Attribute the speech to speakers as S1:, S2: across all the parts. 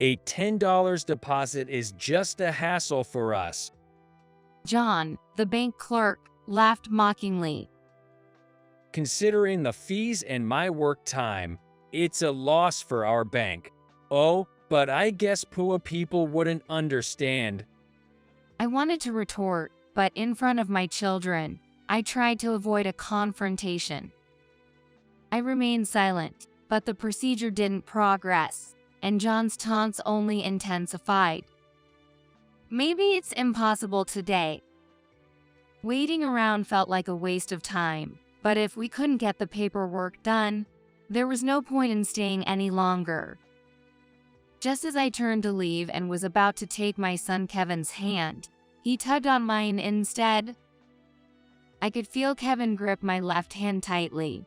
S1: A $10 deposit is just a hassle for us.
S2: John, the bank clerk, laughed mockingly.
S1: Considering the fees and my work time, it's a loss for our bank. Oh, but I guess poor people wouldn't understand.
S2: I wanted to retort, but in front of my children, I tried to avoid a confrontation. I remained silent, but the procedure didn't progress, and John's taunts only intensified. Maybe it's impossible today. Waiting around felt like a waste of time, but if we couldn't get the paperwork done, there was no point in staying any longer. Just as I turned to leave and was about to take my son Kevin's hand, he tugged on mine instead. I could feel Kevin grip my left hand tightly.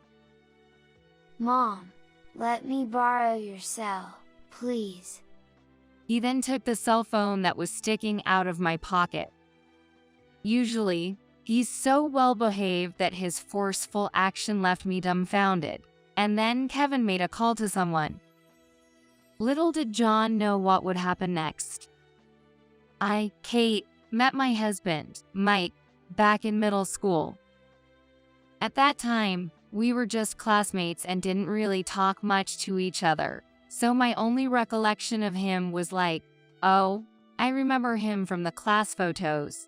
S3: Mom, let me borrow your cell, please.
S2: He then took the cell phone that was sticking out of my pocket. Usually, he's so well behaved that his forceful action left me dumbfounded, and then Kevin made a call to someone. Little did John know what would happen next. Kate, met my husband, Mike, back in middle school. At that time, we were just classmates and didn't really talk much to each other, so my only recollection of him was like, oh, I remember him from the class photos.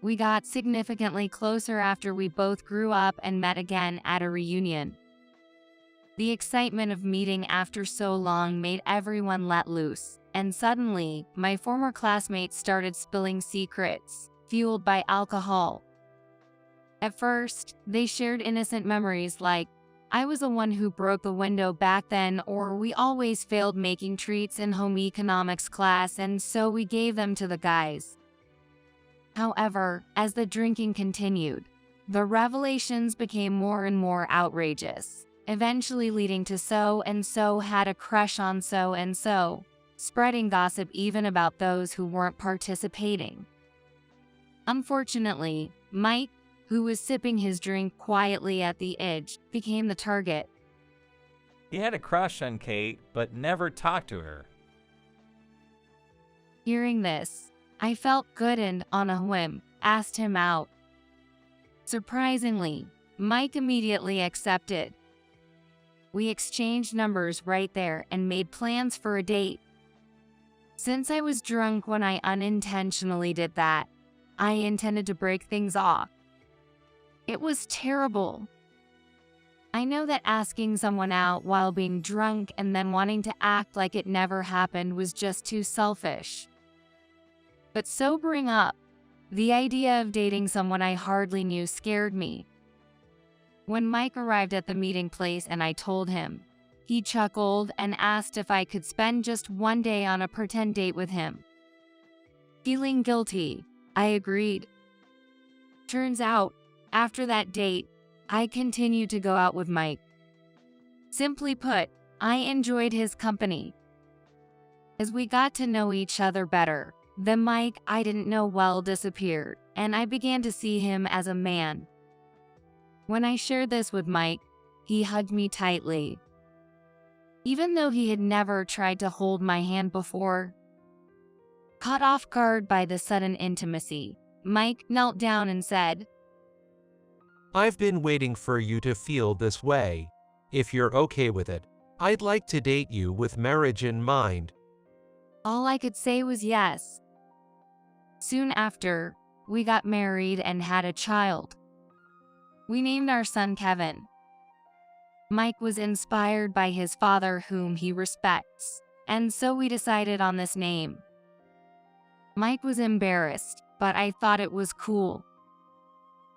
S2: We got significantly closer after we both grew up and met again at a reunion. The excitement of meeting after so long made everyone let loose, and suddenly, my former classmates started spilling secrets, fueled by alcohol. At first, they shared innocent memories like, I was the one who broke the window back then, or we always failed making treats in home economics class and so we gave them to the guys. However, as the drinking continued, the revelations became more and more outrageous, eventually leading to so-and-so had a crush on so-and-so, spreading gossip even about those who weren't participating. Unfortunately, Mike, who was sipping his drink quietly at the edge, became the target.
S4: He had a crush on Kate, but never talked to her.
S2: Hearing this, I felt good and, on a whim, asked him out. Surprisingly, Mike immediately accepted. We exchanged numbers right there and made plans for a date. Since I was drunk when I unintentionally did that, I intended to break things off. It was terrible. I know that asking someone out while being drunk and then wanting to act like it never happened was just too selfish. But sobering up, the idea of dating someone I hardly knew scared me. When Mike arrived at the meeting place and I told him, he chuckled and asked if I could spend just one day on a pretend date with him. Feeling guilty, I agreed. Turns out, after that date, I continued to go out with Mike. Simply put, I enjoyed his company. As we got to know each other better, the Mike I didn't know well disappeared, and I began to see him as a man. When I shared this with Mike, he hugged me tightly. Even though he had never tried to hold my hand before. Caught off guard by the sudden intimacy, Mike knelt down and said,
S5: I've been waiting for you to feel this way. If you're okay with it, I'd like to date you with marriage in mind.
S2: All I could say was yes. Soon after, we got married and had a child. We named our son Kevin. Mike was inspired by his father, whom he respects, and so we decided on this name. Mike was embarrassed, but I thought it was cool.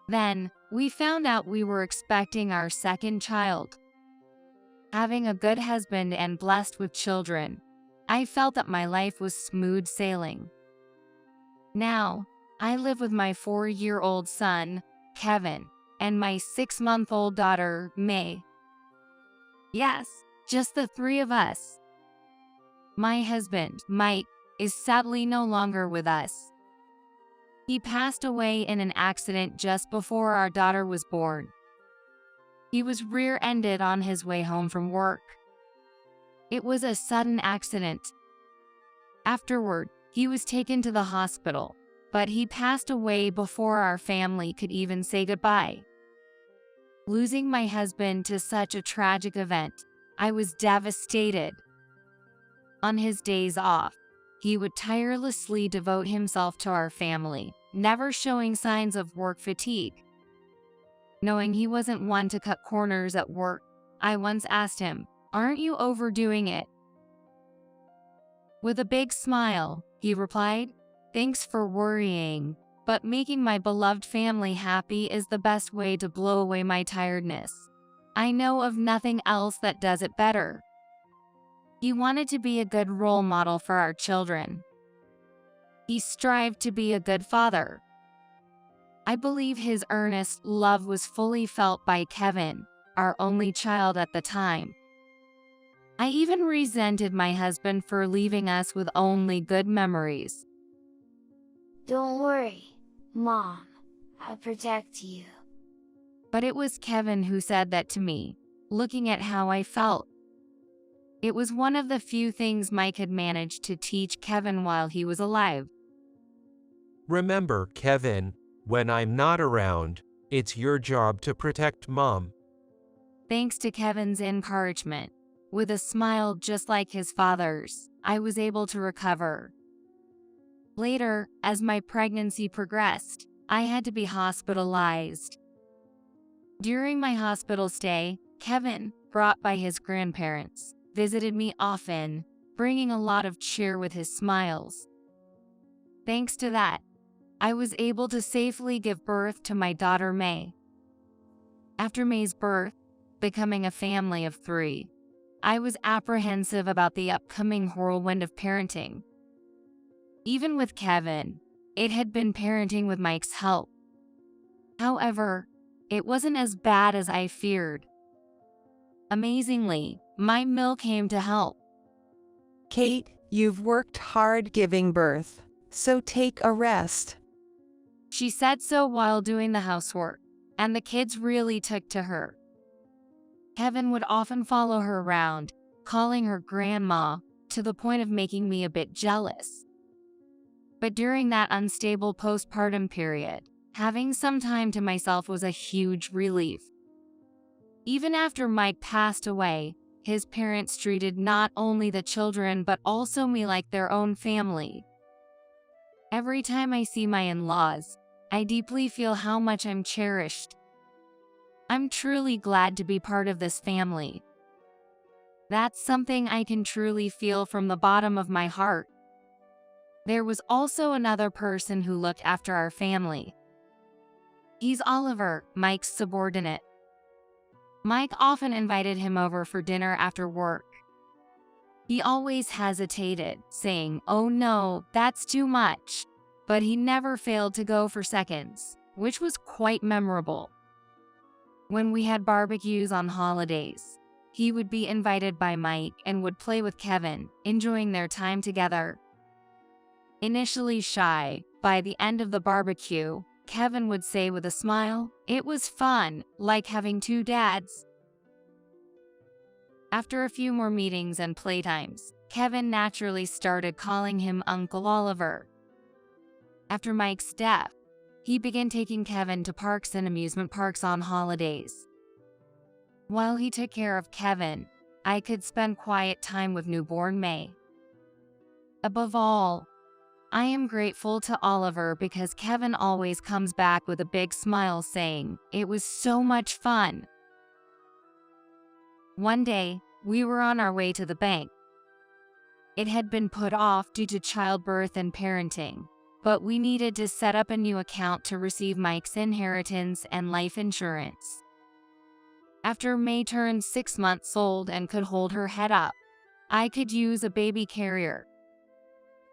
S2: Then, we found out we were expecting our second child. Having a good husband and blessed with children, I felt that my life was smooth sailing. Now, I live with my 4-year-old son, Kevin, and my 6-month-old daughter, May. Yes, just the 3 of us. My husband, Mike, is sadly no longer with us. He passed away in an accident just before our daughter was born. He was rear-ended on his way home from work. It was a sudden accident, Afterward, he was taken to the hospital, but he passed away before our family could even say goodbye. Losing my husband to such a tragic event, I was devastated. On his days off, he would tirelessly devote himself to our family, never showing signs of work fatigue. Knowing he wasn't one to cut corners at work, I once asked him, "Aren't you overdoing it?" With a big smile, he replied, "Thanks for worrying, but making my beloved family happy is the best way to blow away my tiredness. I know of nothing else that does it better." He wanted to be a good role model for our children. He strived to be a good father. I believe his earnest love was fully felt by Kevin, our only child at the time. I even resented my husband for leaving us with only good memories.
S3: Don't worry, Mom. I'll protect you.
S2: But it was Kevin who said that to me, looking at how I felt. It was one of the few things Mike had managed to teach Kevin while he was alive.
S5: Remember, Kevin, when I'm not around, it's your job to protect Mom.
S2: Thanks to Kevin's encouragement, with a smile just like his father's, I was able to recover. Later, as my pregnancy progressed, I had to be hospitalized. During my hospital stay, Kevin, brought by his grandparents, visited me often, bringing a lot of cheer with his smiles. Thanks to that, I was able to safely give birth to my daughter May. After May's birth, becoming a family of 3, I was apprehensive about the upcoming whirlwind of parenting. Even with Kevin, it had been parenting with Mike's help. However, it wasn't as bad as I feared. Amazingly, my mill came to help.
S6: Kate, you've worked hard giving birth, so take a rest.
S2: She said so while doing the housework, and the kids really took to her. Kevin would often follow her around, calling her grandma, to the point of making me a bit jealous. But during that unstable postpartum period, having some time to myself was a huge relief. Even after Mike passed away, his parents treated not only the children but also me like their own family. Every time I see my in-laws, I deeply feel how much I'm cherished. I'm truly glad to be part of this family. That's something I can truly feel from the bottom of my heart. There was also another person who looked after our family. He's Oliver, Mike's subordinate. Mike often invited him over for dinner after work. He always hesitated, saying, "Oh no, that's too much." But he never failed to go for seconds, which was quite memorable. When we had barbecues on holidays, he would be invited by Mike and would play with Kevin, enjoying their time together. Initially shy, by the end of the barbecue, Kevin would say with a smile, "It was fun, like having 2 dads." After a few more meetings and playtimes, Kevin naturally started calling him Uncle Oliver. After Mike's death, he began taking Kevin to parks and amusement parks on holidays. While he took care of Kevin, I could spend quiet time with newborn May. Above all, I am grateful to Oliver because Kevin always comes back with a big smile saying, "It was so much fun." One day, we were on our way to the bank. It had been put off due to childbirth and parenting, but we needed to set up a new account to receive Mike's inheritance and life insurance. After May turned 6 months old and could hold her head up, I could use a baby carrier.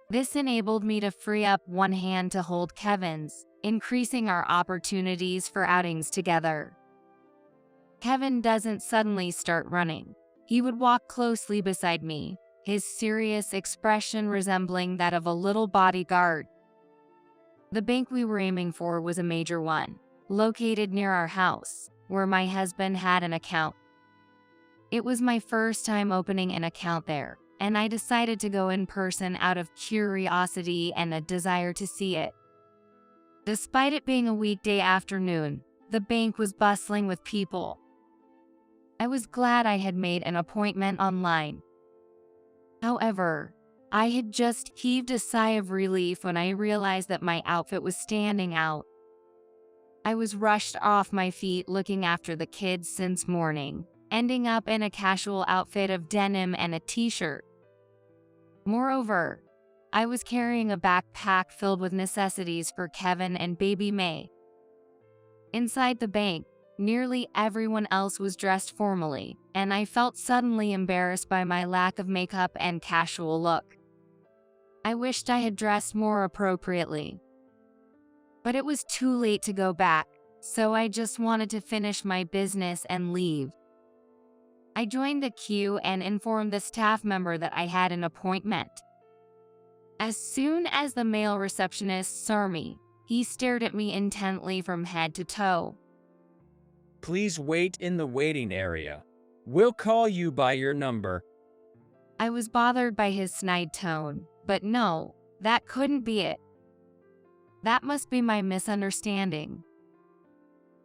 S2: This enabled me to free up one hand to hold Kevin's, increasing our opportunities for outings together. Kevin doesn't suddenly start running. He would walk closely beside me, his serious expression resembling that of a little bodyguard. The bank we were aiming for was a major one, located near our house, where my husband had an account. It was my first time opening an account there, and I decided to go in person out of curiosity and a desire to see it. Despite it being a weekday afternoon, the bank was bustling with people. I was glad I had made an appointment online. However, I had just heaved a sigh of relief when I realized that my outfit was standing out. I was rushed off my feet looking after the kids since morning, ending up in a casual outfit of denim and a t-shirt. Moreover, I was carrying a backpack filled with necessities for Kevin and baby May. Inside the bank, nearly everyone else was dressed formally, and I felt suddenly embarrassed by my lack of makeup and casual look. I wished I had dressed more appropriately. But it was too late to go back, so I just wanted to finish my business and leave. I joined the queue and informed the staff member that I had an appointment. As soon as the male receptionist saw me, he stared at me intently from head to toe.
S1: Please wait in the waiting area. We'll call you by your number.
S2: I was bothered by his snide tone, but no, that couldn't be it. That must be my misunderstanding.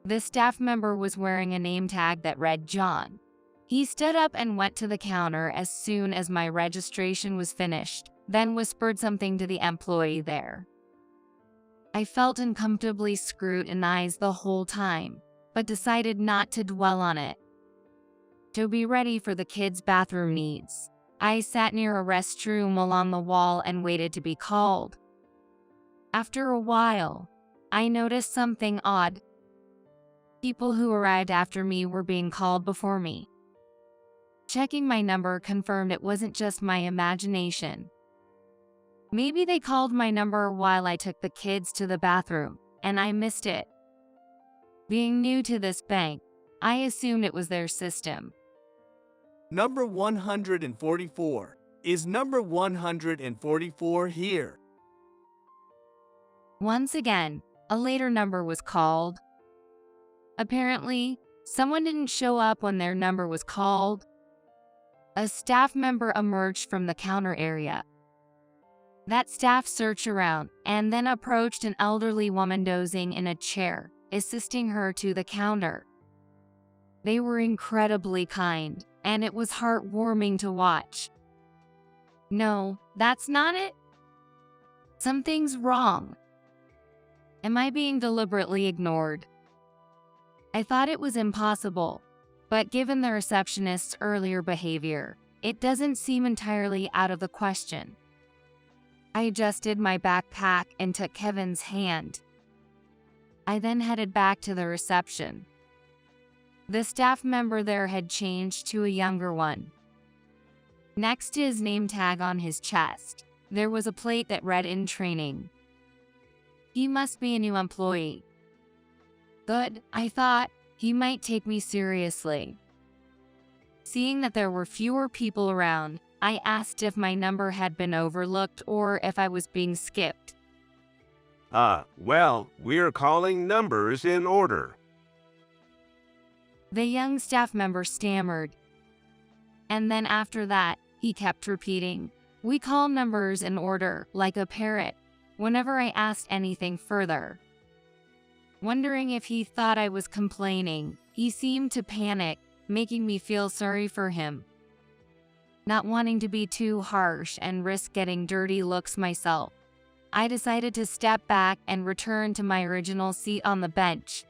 S2: The staff member was wearing a name tag that read John. He stood up and went to the counter as soon as my registration was finished, then whispered something to the employee there. I felt uncomfortably scrutinized the whole time, but decided not to dwell on it. To be ready for the kids' bathroom needs, I sat near a restroom along the wall and waited to be called. After a while, I noticed something odd. People who arrived after me were being called before me. Checking my number confirmed it wasn't just my imagination. Maybe they called my number while I took the kids to the bathroom, and I missed it. Being new to this bank, I assumed it was their system.
S7: Number 144. Is number 144 here?
S2: Once again, a later number was called. Apparently, someone didn't show up when their number was called. A staff member emerged from the counter area. That staff searched around and then approached an elderly woman dozing in a chair, assisting her to the counter. They were incredibly kind, and it was heartwarming to watch. No, that's not it. Something's wrong. Am I being deliberately ignored? I thought it was impossible, but given the receptionist's earlier behavior, it doesn't seem entirely out of the question. I adjusted my backpack and took Kevin's hand. I then headed back to the reception. The staff member there had changed to a younger one. Next to his name tag on his chest, there was a plate that read "In training." He must be a new employee. Good, I thought, he might take me seriously. Seeing that there were fewer people around, I asked if my number had been overlooked or if I was being skipped.
S8: Well, we're calling numbers in order.
S2: The young staff member stammered. And then after that, he kept repeating, "We call numbers in order," like a parrot, whenever I asked anything further. Wondering if he thought I was complaining, he seemed to panic, making me feel sorry for him. Not wanting to be too harsh and risk getting dirty looks myself, I decided to step back and return to my original seat on the bench.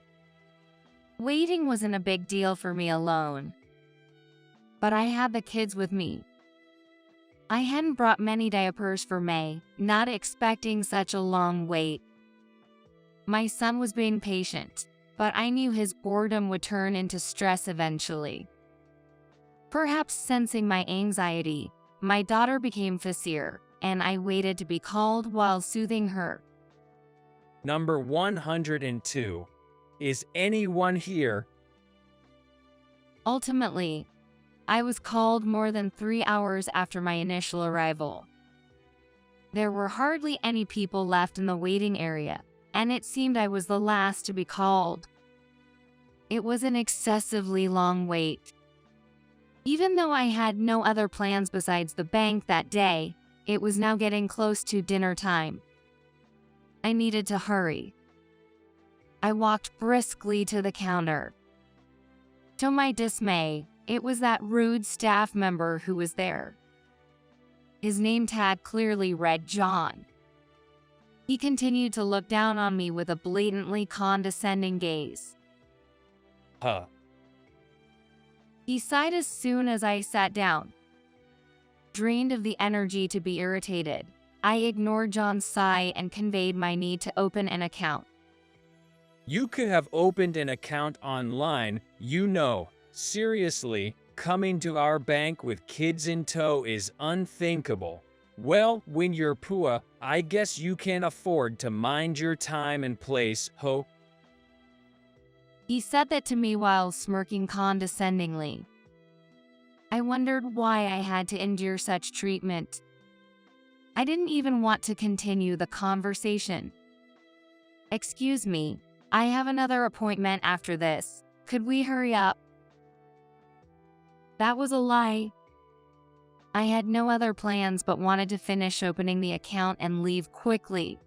S2: Waiting wasn't a big deal for me alone, but I had the kids with me. I hadn't brought many diapers for May, not expecting such a long wait. My son was being patient, but I knew his boredom would turn into stress eventually. Perhaps sensing my anxiety, my daughter became fussier, and I waited to be called while soothing her.
S1: Number 102. Is anyone here?
S2: Ultimately, I was called more than 3 hours after my initial arrival. There were hardly any people left in the waiting area, and it seemed I was the last to be called. It was an excessively long wait. Even though I had no other plans besides the bank that day, it was now getting close to dinner time. I needed to hurry. I walked briskly to the counter. To my dismay, it was that rude staff member who was there. His name tag clearly read John. He continued to look down on me with a blatantly condescending gaze.
S1: Huh.
S2: He sighed as soon as I sat down. Drained of the energy to be irritated, I ignored John's sigh and conveyed my need to open an account.
S1: You could have opened an account online, you know. Seriously, coming to our bank with kids in tow is unthinkable. Well, when you're poor, I guess you can afford to mind your time and place, ho.
S2: He said that to me while smirking condescendingly. I wondered why I had to endure such treatment. I didn't even want to continue the conversation. Excuse me, I have another appointment after this. Could we hurry up? That was a lie. I had no other plans but wanted to finish opening the account and leave quickly.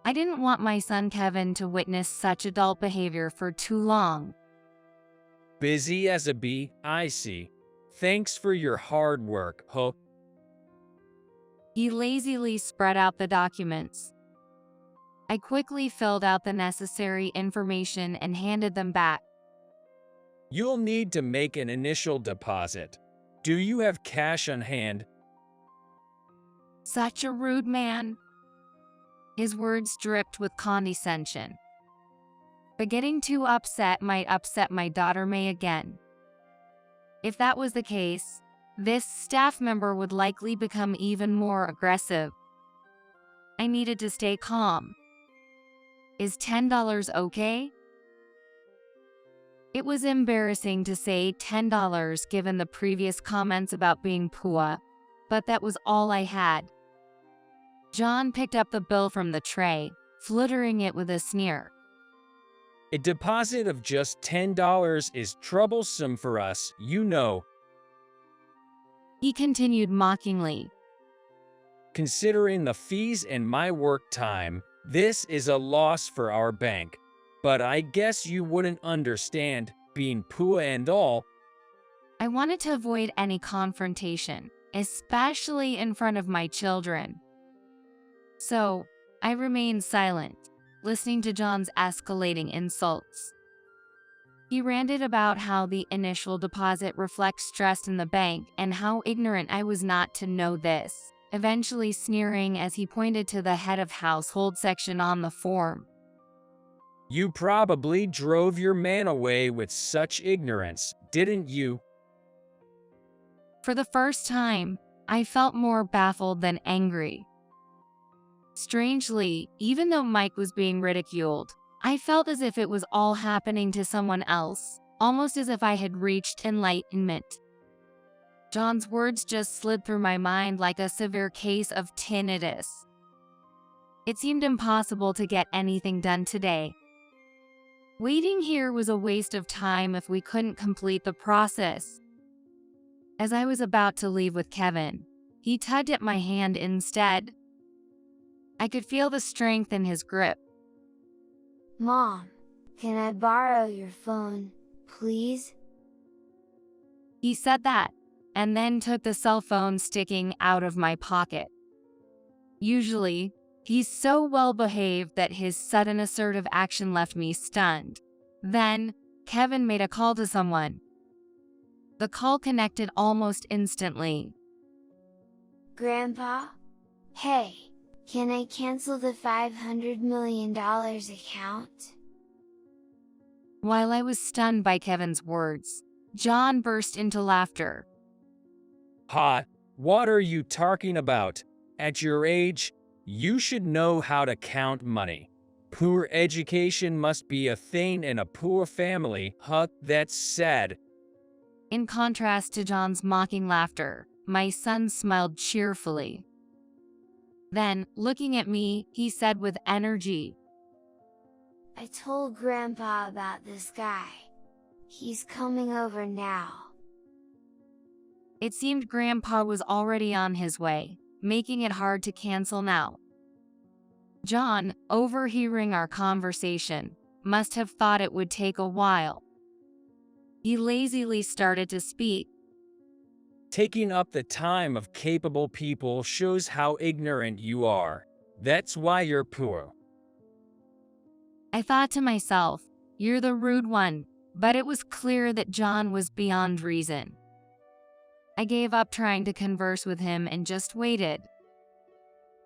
S2: I didn't want my son Kevin to witness such adult behavior for too long.
S1: Busy as a bee, I see. Thanks for your hard work, ho.
S2: He lazily spread out the documents. I quickly filled out the necessary information and handed them back.
S1: You'll need to make an initial deposit. Do you have cash on hand?
S2: Such a rude man. His words dripped with condescension. But getting too upset might upset my daughter May again. If that was the case, this staff member would likely become even more aggressive. I needed to stay calm. Is $10 okay? It was embarrassing to say $10 given the previous comments about being poor, but that was all I had. John picked up the bill from the tray, fluttering it with a sneer.
S1: A deposit of just $10 is troublesome for us, you know.
S2: He continued mockingly.
S1: Considering the fees and my work time, this is a loss for our bank. But I guess you wouldn't understand, being poor and all.
S2: I wanted to avoid any confrontation, especially in front of my children. So, I remained silent, listening to John's escalating insults. He ranted about how the initial deposit reflects stress in the bank and how ignorant I was not to know this, eventually sneering as he pointed to the head of household section on the form.
S1: You probably drove your man away with such ignorance, didn't you?
S2: For the first time, I felt more baffled than angry. Strangely, even though Mike was being ridiculed, I felt as if it was all happening to someone else, almost as if I had reached enlightenment. John's words just slid through my mind like a severe case of tinnitus. It seemed impossible to get anything done today. Waiting here was a waste of time if we couldn't complete the process. As I was about to leave with Kevin, he tugged at my hand instead. I could feel the strength in his grip.
S3: Mom, can I borrow your phone, please?
S2: He said that, and then took the cell phone sticking out of my pocket. Usually, he's so well behaved that his sudden assertive action left me stunned. Then, Kevin made a call to someone. The call connected almost instantly.
S3: Grandpa? Hey, can I cancel the $500 million account?
S2: While I was stunned by Kevin's words, John burst into laughter.
S1: Ha, what are you talking about? At your age, you should know how to count money. Poor education must be a thing in a poor family, huh? That's sad.
S2: In contrast to John's mocking laughter, my son smiled cheerfully. Then, looking at me, he said with energy,
S3: I told Grandpa about this guy. He's coming over now.
S2: It seemed Grandpa was already on his way, making it hard to cancel now. John, overhearing our conversation, must have thought it would take a while. He lazily started to speak.
S1: Taking up the time of capable people shows how ignorant you are. That's why you're poor.
S2: I thought to myself, you're the rude one, but it was clear that John was beyond reason. I gave up trying to converse with him and just waited.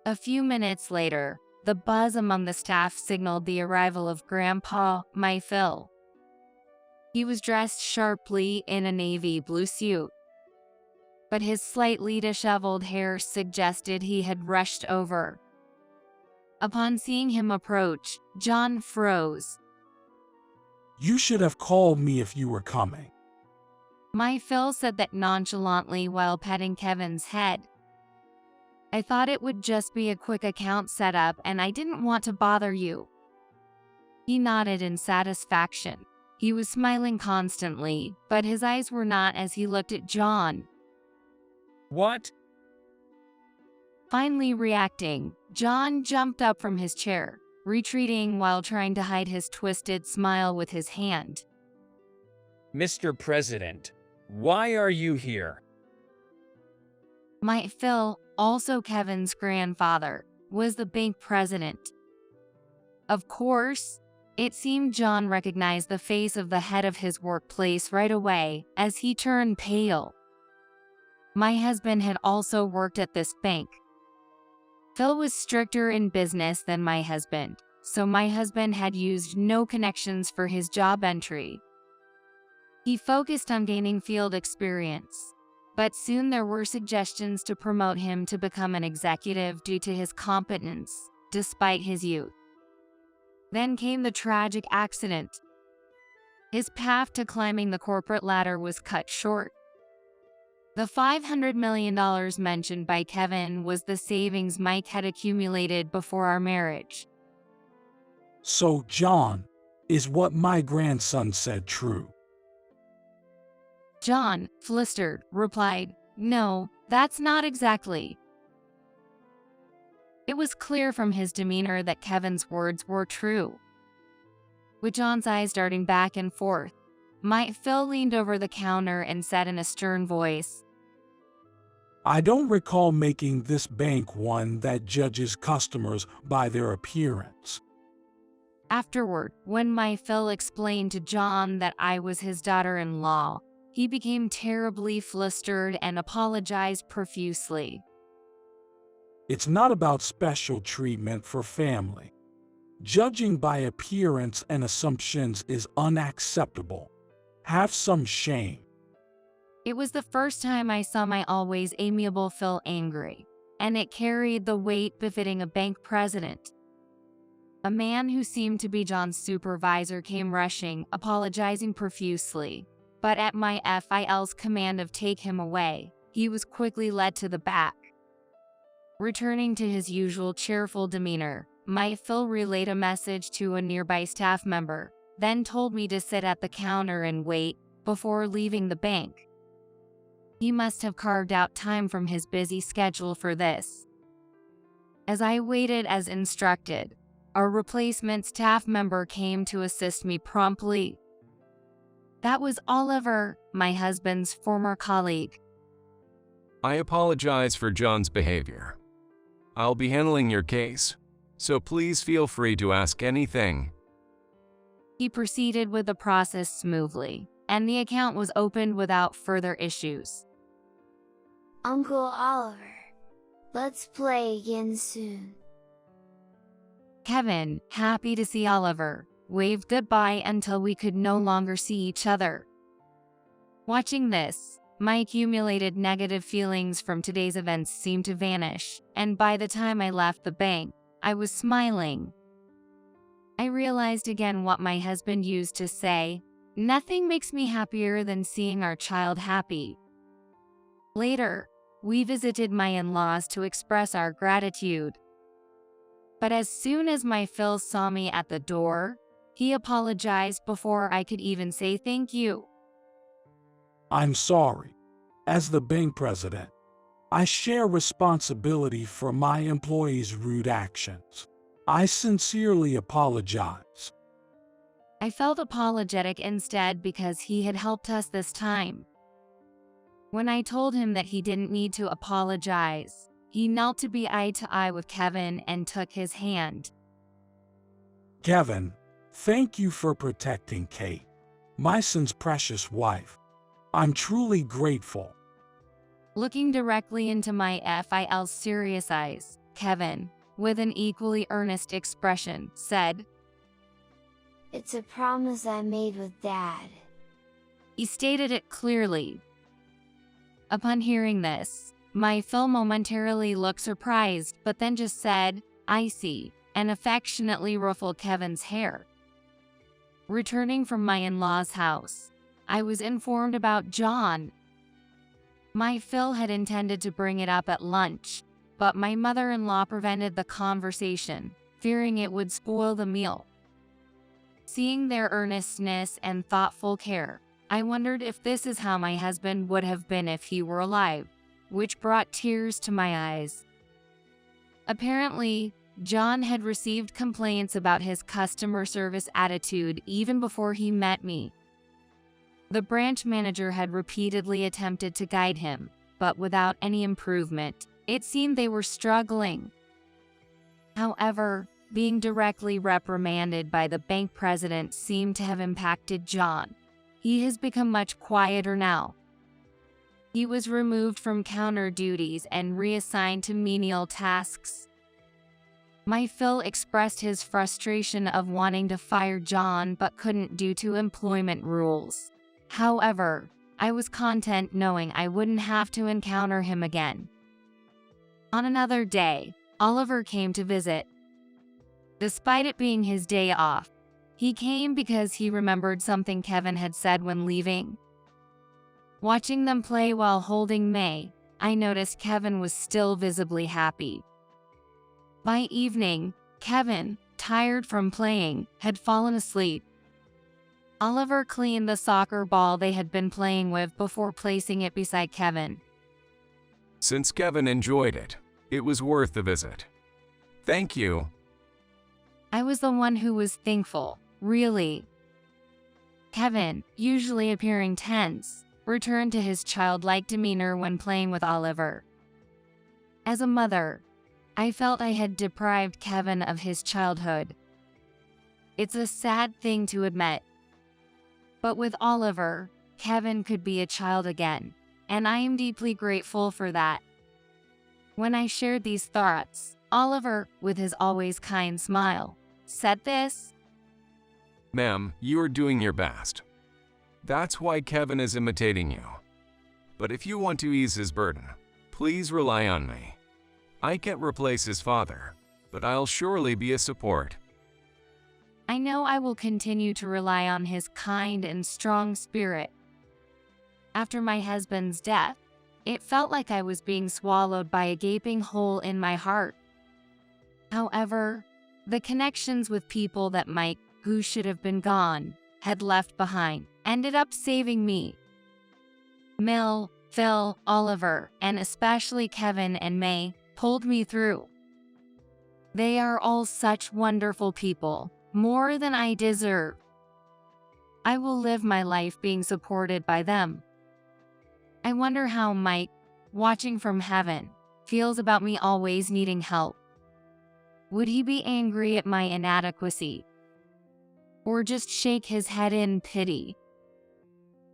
S2: A few minutes later, the buzz among the staff signaled the arrival of Grandpa, my Phil. He was dressed sharply in a navy blue suit, but his slightly disheveled hair suggested he had rushed over. Upon seeing him approach, John froze.
S9: You should have called me if you were coming.
S2: My Phil said that nonchalantly while petting Kevin's head. I thought it would just be a quick account setup and I didn't want to bother you. He nodded in satisfaction. He was smiling constantly, but his eyes were not as he looked at John.
S1: What?
S2: Finally reacting, John jumped up from his chair, retreating while trying to hide his twisted smile with his hand.
S1: Mr. President, why are you here?
S2: My Phil, also Kevin's grandfather, was the bank president. Of course, it seemed John recognized the face of the head of his workplace right away as he turned pale. My husband had also worked at this bank. Phil was stricter in business than my husband, so my husband had used no connections for his job entry. He focused on gaining field experience, but soon there were suggestions to promote him to become an executive due to his competence, despite his youth. Then came the tragic accident. His path to climbing the corporate ladder was cut short. The $500 million mentioned by Kevin was the savings Mike had accumulated before our marriage.
S9: So, John, is what my grandson said true?
S2: John, flustered, replied, "No, that's not exactly." It was clear from his demeanor that Kevin's words were true. With John's eyes darting back and forth, Phil leaned over the counter and said in a stern voice,
S9: I don't recall making this bank one that judges customers by their appearance.
S2: Afterward, when Phil explained to John that I was his daughter-in-law, he became terribly flustered and apologized profusely.
S9: It's not about special treatment for family. Judging by appearance and assumptions is unacceptable. Have some shame.
S2: It was the first time I saw my always amiable Phil angry, and it carried the weight befitting a bank president. A man who seemed to be John's supervisor came rushing, apologizing profusely, but at my FIL's command of "take him away," he was quickly led to the back. Returning to his usual cheerful demeanor, Phil relayed a message to a nearby staff member, then told me to sit at the counter and wait before leaving the bank. He must have carved out time from his busy schedule for this. As I waited as instructed, a replacement staff member came to assist me promptly. That was Oliver, my husband's former colleague.
S10: I apologize for John's behavior. I'll be handling your case, so please feel free to ask anything.
S2: He proceeded with the process smoothly, and the account was opened without further issues.
S3: Uncle Oliver, let's play again soon.
S2: Kevin, happy to see Oliver, waved goodbye until we could no longer see each other. Watching this, my accumulated negative feelings from today's events seemed to vanish, and by the time I left the bank, I was smiling. I realized again what my husband used to say, "Nothing makes me happier than seeing our child happy." Later, we visited my in-laws to express our gratitude. But as soon as Phil saw me at the door, he apologized before I could even say thank you.
S9: I'm sorry. As the bank president, I share responsibility for my employees' rude actions. I sincerely apologize.
S2: I felt apologetic instead because he had helped us this time. When I told him that he didn't need to apologize, he knelt to be eye to eye with Kevin and took his hand.
S9: Kevin, thank you for protecting Kate, my son's precious wife. I'm truly grateful.
S2: Looking directly into my FIL's serious eyes, Kevin, with an equally earnest expression, said,
S3: "It's a promise I made with Dad."
S2: He stated it clearly. Upon hearing this, my Phil momentarily looked surprised, but then just said, "I see," and affectionately ruffled Kevin's hair. Returning from my in-laws' house, I was informed about John. My Phil had intended to bring it up at lunch, but my mother-in-law prevented the conversation, fearing it would spoil the meal. Seeing their earnestness and thoughtful care, I wondered if this is how my husband would have been if he were alive, which brought tears to my eyes. Apparently, John had received complaints about his customer service attitude even before he met me. The branch manager had repeatedly attempted to guide him, but without any improvement. It seemed they were struggling. However, being directly reprimanded by the bank president seemed to have impacted John. He has become much quieter now. He was removed from counter duties and reassigned to menial tasks. My Phil expressed his frustration of wanting to fire John but couldn't due to employment rules. However, I was content knowing I wouldn't have to encounter him again. On another day, Oliver came to visit. Despite it being his day off, he came because he remembered something Kevin had said when leaving. Watching them play while holding May, I noticed Kevin was still visibly happy. By evening, Kevin, tired from playing, had fallen asleep. Oliver cleaned the soccer ball they had been playing with before placing it beside Kevin.
S10: Since Kevin enjoyed it, it was worth the visit. Thank you.
S2: I was the one who was thankful, really. Kevin, usually appearing tense, returned to his childlike demeanor when playing with Oliver. As a mother, I felt I had deprived Kevin of his childhood. It's a sad thing to admit. But with Oliver, Kevin could be a child again, and I am deeply grateful for that. When I shared these thoughts, Oliver, with his always kind smile, said this:
S10: Ma'am, you are doing your best. That's why Kevin is imitating you. But if you want to ease his burden, please rely on me. I can't replace his father, but I'll surely be a support.
S2: I know I will continue to rely on his kind and strong spirit. After my husband's death, it felt like I was being swallowed by a gaping hole in my heart. However, the connections with people that Mike, who should have been gone, had left behind, ended up saving me. Mill, Phil, Oliver, and especially Kevin and May pulled me through. They are all such wonderful people, more than I deserve. I will live my life being supported by them. I wonder how Mike, watching from heaven, feels about me always needing help. Would he be angry at my inadequacy? Or just shake his head in pity?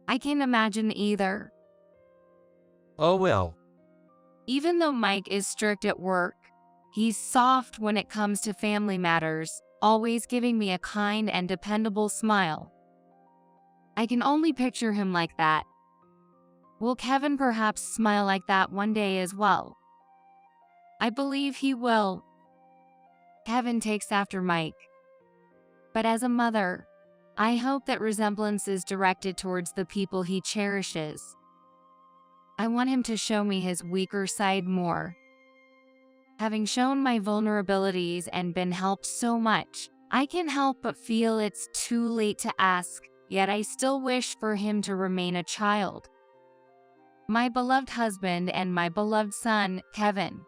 S2: I can't imagine either.
S5: Oh well.
S2: Even though Mike is strict at work, he's soft when it comes to family matters, always giving me a kind and dependable smile. I can only picture him like that. Will Kevin perhaps smile like that one day as well? I believe he will. Kevin takes after Mike. But as a mother, I hope that resemblance is directed towards the people he cherishes. I want him to show me his weaker side more. Having shown my vulnerabilities and been helped so much, I can't help but feel it's too late to ask, yet I still wish for him to remain a child. my beloved husband and my beloved son, Kevin.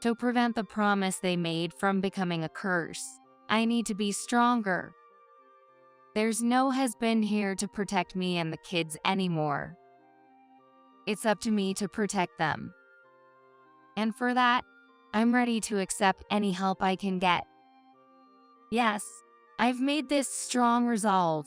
S2: To prevent the promise they made from becoming a curse, I need to be stronger. There's no husband here to protect me and the kids anymore. It's up to me to protect them. And for that, I'm ready to accept any help I can get. Yes, I've made this strong resolve,